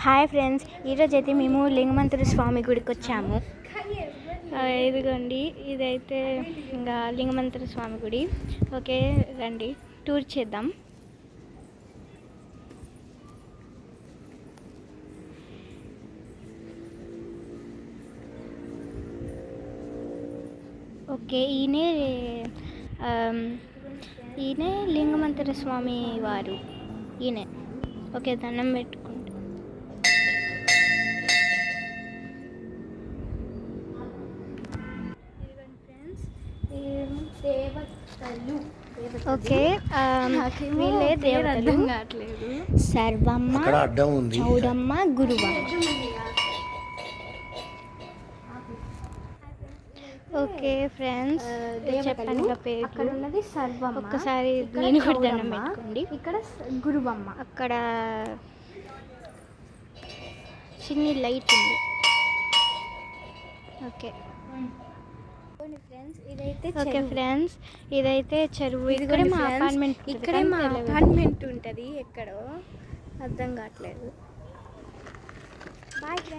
Hi friends, ఈరోజు అయితే మేము లింగమంతుల స్వామి గుడికి వచ్చాము. ఇదిగోండి, ఇదైతే ఇంకా లింగమంతుల స్వామి గుడి. ఓకే, రండి టూర్ చేద్దాం. ఓకే, ఈయనే లింగమంతుల స్వామి వారు. ఈయనే. ఓకే, దండం పెట్టుకుంటాం. ఓకే, వీళ్ళే దేవతలు. సర్వమ్మ, చౌడమ్మ, గురువమ్మ. ఓకే ఫ్రెండ్స్, చెప్పండి పేరు. అక్కడ ఉన్నది సర్వమ్మ. ఒక్కసారి నేను కూడా దండం పెట్టుకోండి. ఇక్కడ గురువమ్మ. అక్కడ చిన్ని లైట్ ఉంది. ఓకే ఫ్రెండ్స్, ఇదైతే చెరువు. ఇక్కడే మా అపార్ట్మెంట్ ఉంటుంది. ఎక్కడో అర్థం కావట్లేదు. Bye friends.